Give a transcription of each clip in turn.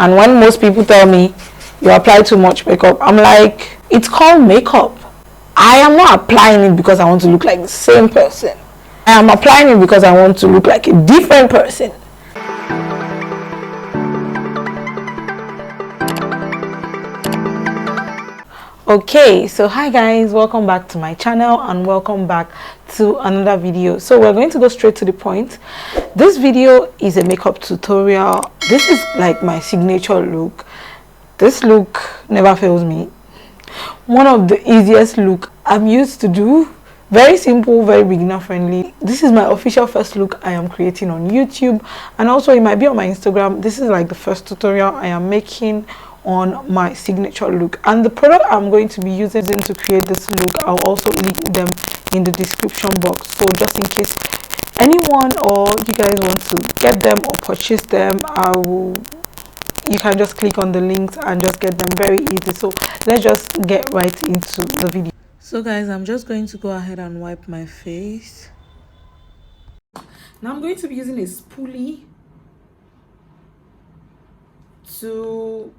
And when most people tell me you apply too much makeup, I'm like, it's called makeup. I am not applying it because I want to look like the same person. I am applying it because I want to look like a different person. Okay, so hi guys, welcome back to my channel and welcome back to another video. So we're going to go straight to the point. This video is a makeup tutorial. This is like my signature look. This look never fails me. One of the easiest look I'm used to do. Very simple, very beginner friendly. This is my official first look I am creating on YouTube, and also it might be on my Instagram. This is like the first tutorial I am making on my signature look, and the product I'm going to be using to create this look, I'll also link them in the description box. So just in case anyone or you guys want to get them or purchase them, you can just click on the links and just get them very easy. So let's just get right into the video. So guys, I'm just going to go ahead and wipe my face. Now I'm going to be using a spoolie to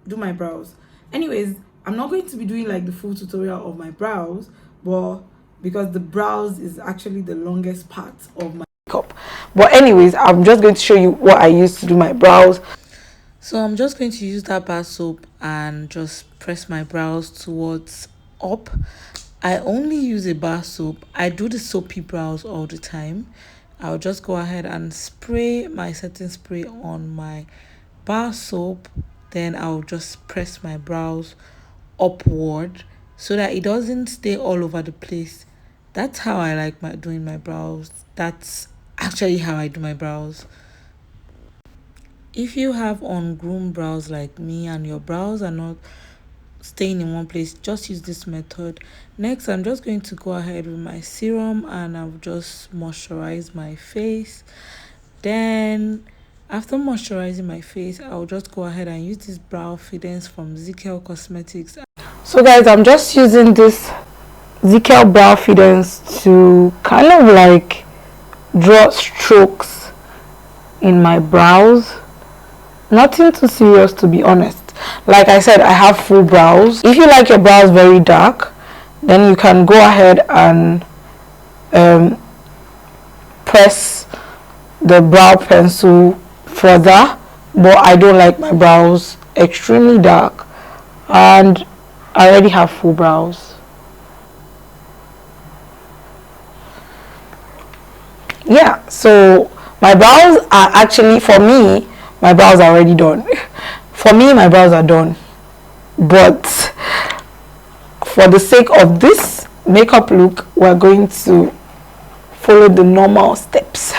do my brows. Anyways, I'm not going to be doing like the full tutorial of my brows, but because the brows is actually the longest part of my makeup. But anyways, I'm just going to show you what I use to do my brows. So I'm just going to use that bar soap and just press my brows towards up. I only use a bar soap. I do the soapy brows all the time. I'll just go ahead and spray my setting spray on my bar soap. Then I'll just press my brows upward so that it doesn't stay all over the place. That's how I like doing my brows. That's actually how I do my brows. If you have ungroomed brows like me and your brows are not staying in one place, just use this method. Next, I'm just going to go ahead with my serum and I'll just moisturize my face. Then after moisturizing my face, I'll just go ahead and use this browfidence from Zikel Cosmetics. So guys, I'm just using this Zikel browfidence to kind of like draw strokes in my brows. Nothing too serious, to be honest. Like I said, I have full brows. If you like your brows very dark, then you can go ahead and press the brow pencil further, but I don't like my brows extremely dark and I already have full brows. Yeah, so my brows are actually, for me, my brows are already done. For me, my brows are done, but for the sake of this makeup look, we're going to follow the normal steps.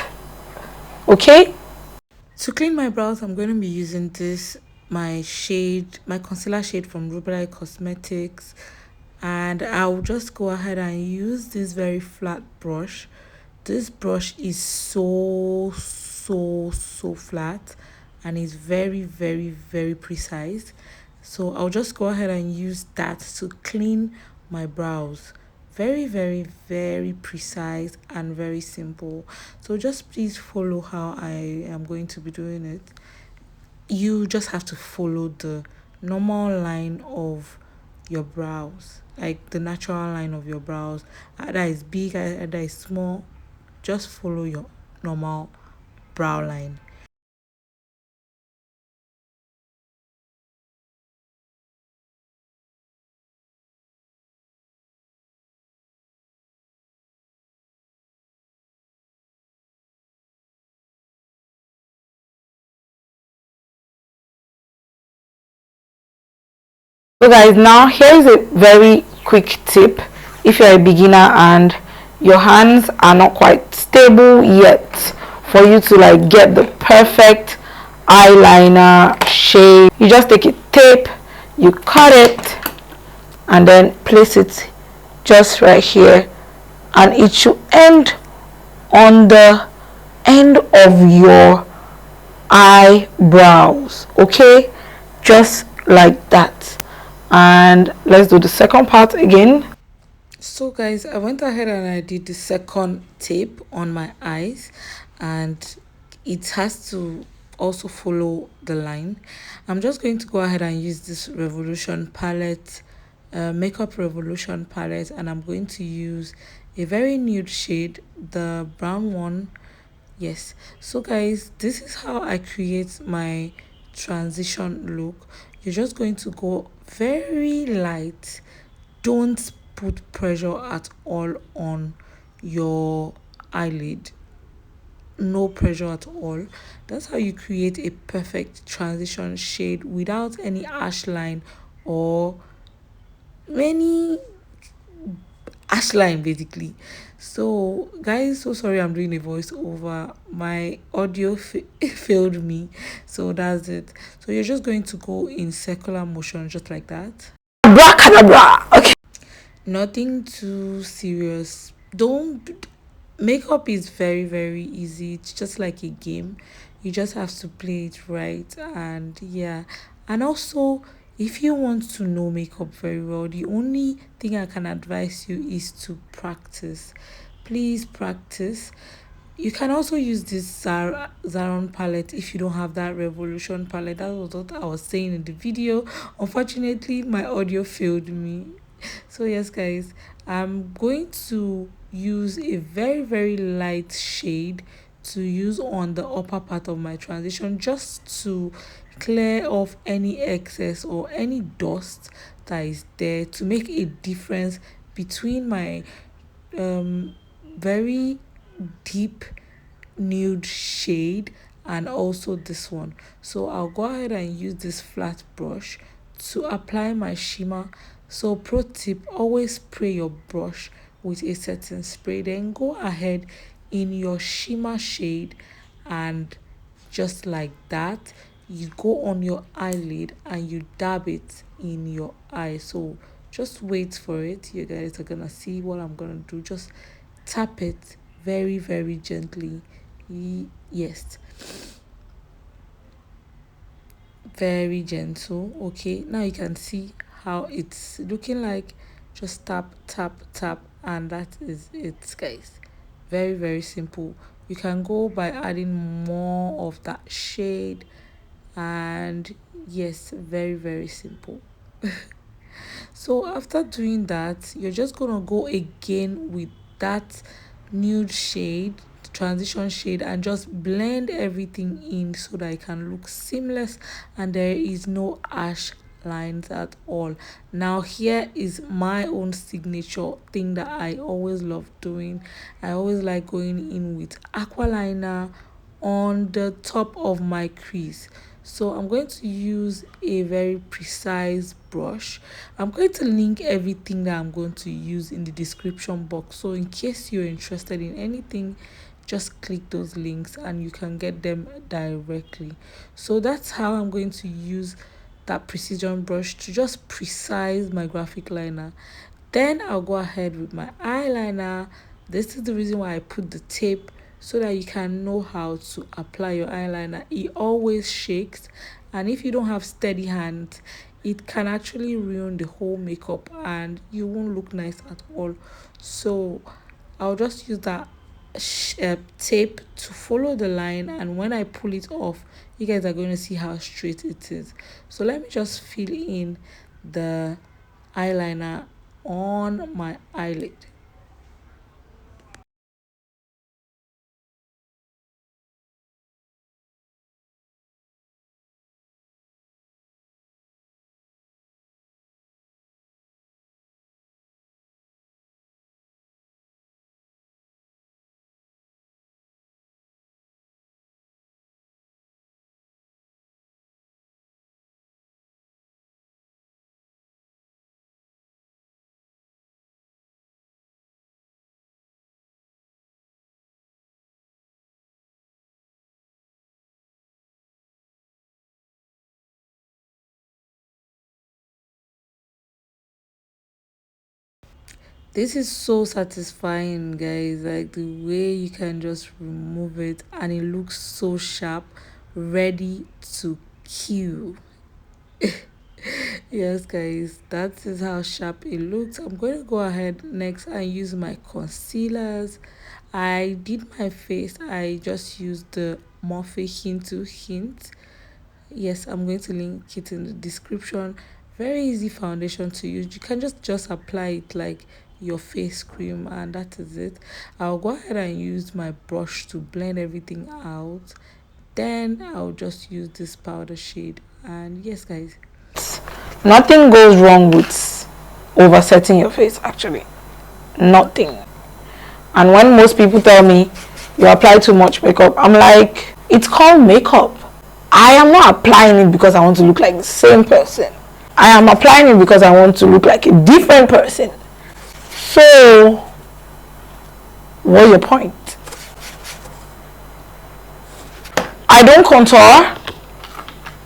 Okay? To clean my brows, I'm going to be using this, my concealer shade from Rubellite Cosmetics, and I'll just go ahead and use this very flat brush. This brush is so flat and is very precise. So I'll just go ahead and use that to clean my brows. Very precise and very simple. So just please follow how I am going to be doing it. You just have to follow the normal line of your brows, like the natural line of your brows. Either is big, either is small. Just follow your normal brow line. So guys, now here's a very quick tip. If you're a beginner and your hands are not quite stable yet, for you to like get the perfect eyeliner shape, you just take a tape, you cut it and then place it just right here, and it should end on the end of your eyebrows. Okay, just like that. And let's do the second part again. So guys, I went ahead and I did the second tape on my eyes, and it has to also follow the line. I'm just going to go ahead and use this Revolution palette, Makeup Revolution palette, and I'm going to use a very nude shade, the brown one. Yes, so guys, this is how I create my transition look. You're just going to go very light. Don't put pressure at all on your eyelid. No pressure at all. That's how you create a perfect transition shade without any ash line or many ash line basically. So guys, so sorry I'm doing a voiceover, my audio failed me, so that's it. So you're just going to go in circular motion just like that. Abracadabra. Okay, nothing too serious. Don't Makeup is very easy. It's just like a game. You just have to play it right. And yeah, and also, if you want to know makeup very well, the only thing I can advise you is to practice. Please practice. You can also use this zaron palette if you don't have that Revolution palette. That was what I was saying in the video. Unfortunately, my audio failed me. So yes guys, I'm going to use a very light shade to use on the upper part of my transition, just to clear off any excess or any dust that is there, to make a difference between my very deep nude shade and also this one. So I'll go ahead and use this flat brush to apply my shimmer. So pro tip, always spray your brush with a certain spray, then go ahead in your shimmer shade, and just like that you go on your eyelid and you dab it in your eye. So just wait for it. You guys are gonna see what I'm gonna do. Just tap it very gently. Yes, very gentle. Okay, now you can see how it's looking like. Just tap, and that is it guys. Very simple. You can go by adding more of that shade, and yes, very simple. So after doing that, you're just gonna go again with that nude shade, transition shade, and just blend everything in so that it can look seamless and there is no ash lines at all. Now here is my own signature thing that I always love doing. I always like going in with Aqua Liner on the top of my crease. So I'm going to use a very precise brush. I'm going to link everything that I'm going to use in the description box, so in case you're interested in anything, just click those links and you can get them directly. So that's how I'm going to use that precision brush to just precise my graphic liner. Then I'll go ahead with my eyeliner. This is the reason why I put the tape, so that you can know how to apply your eyeliner. It always shakes, and if you don't have steady hands, it can actually ruin the whole makeup and you won't look nice at all. So I'll just use that tape to follow the line, and when I pull it off, you guys are going to see how straight it is. So let me just fill in the eyeliner on my eyelid. This is so satisfying guys, like the way you can just remove it and it looks so sharp, ready to kill. Yes guys, that is how sharp it looks. I'm going to go ahead next and use my concealers. I did my face, I just used the Morphe Hint to Hint. Yes, I'm going to link it in the description. Very easy foundation to use. You can just apply it like your face cream, and that is it. I'll go ahead and use my brush to blend everything out. Then I'll just use this powder shade. And yes guys, nothing goes wrong with oversetting your face, actually. Nothing. And when most people tell me you apply too much makeup, I'm like, it's called makeup. I am not applying it because I want to look like the same person. I am applying it because I want to look like a different person. So what's your point? I don't contour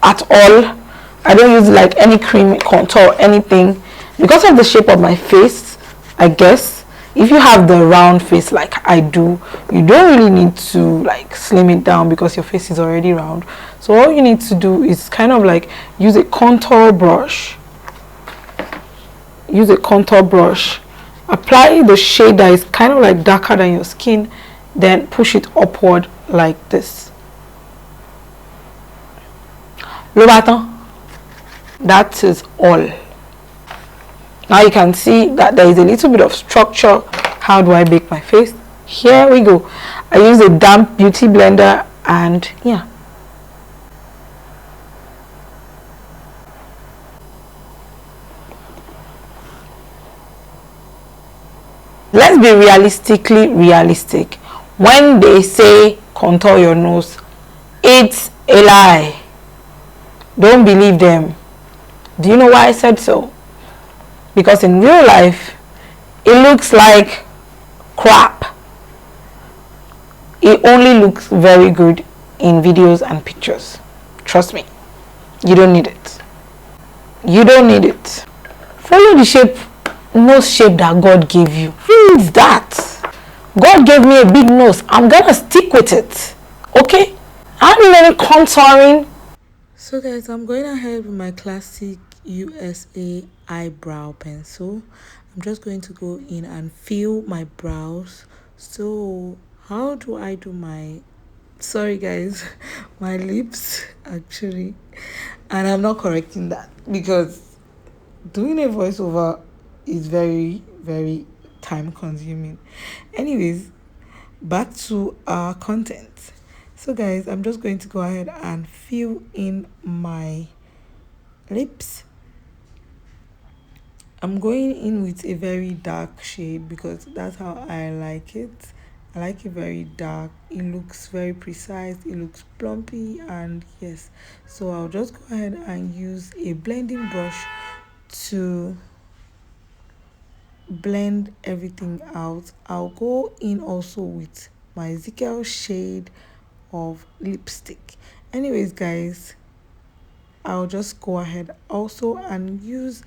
at all. I don't use like any cream contour or anything because of the shape of my face. I guess if you have the round face like I do, you don't really need to like slim it down because your face is already round. So all you need to do is kind of like use a contour brush. Use a contour brush. Apply the shade that is kind of like darker than your skin, then push it upward like this. That is all. Now you can see that there is a little bit of structure. How do I bake my face? Here we go. I use a damp beauty blender, and yeah. Let's be realistically realistic. When they say contour your nose, it's a lie. Don't believe them. Do you know why I said so? Because in real life, it looks like crap. It only looks very good in videos and pictures. Trust me. You don't need it. You don't need it. Follow the shape, nose shape that God gave you. Who is that? God gave me a big nose. I'm gonna stick with it. Okay? I don't need any contouring. So guys, I'm going ahead with my classic USA eyebrow pencil. I'm just going to go in and fill my brows. So how do I do my, sorry guys, my lips actually, and I'm not correcting that because doing a voiceover is very time consuming. Anyways, back to our content. So guys, I'm just going to go ahead and fill in my lips. I'm going in with a very dark shade because that's how I like it. I like it very dark. It looks very precise. It looks plumpy, and yes. So I'll just go ahead and use a blending brush to blend everything out. I'll go in also with my zikel shade of lipstick. Anyways guys, I'll just go ahead also and use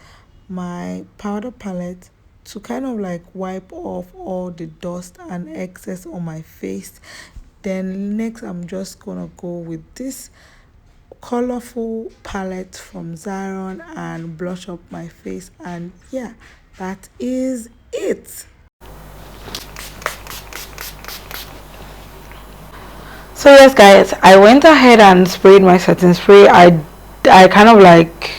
my powder palette to kind of like wipe off all the dust and excess on my face. Then next I'm just gonna go with this colorful palette from Zaron and blush up my face, and yeah, that is it. So yes guys, I went ahead and sprayed my setting spray. I kind of like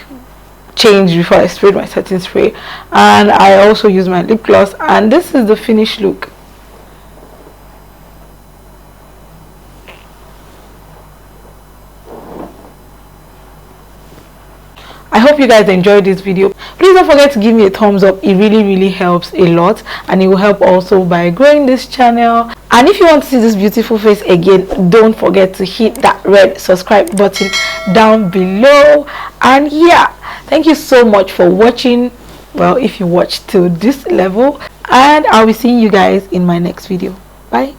changed before I sprayed my setting spray, and I also used my lip gloss, and this is the finished look. I hope you guys enjoyed this video. Please don't forget to give me a thumbs up. It really helps a lot, and it will help also by growing this channel. And if you want to see this beautiful face again, don't forget to hit that red subscribe button down below. And yeah, thank you so much for watching. Well, if you watched to this level, and I'll be seeing you guys in my next video. Bye.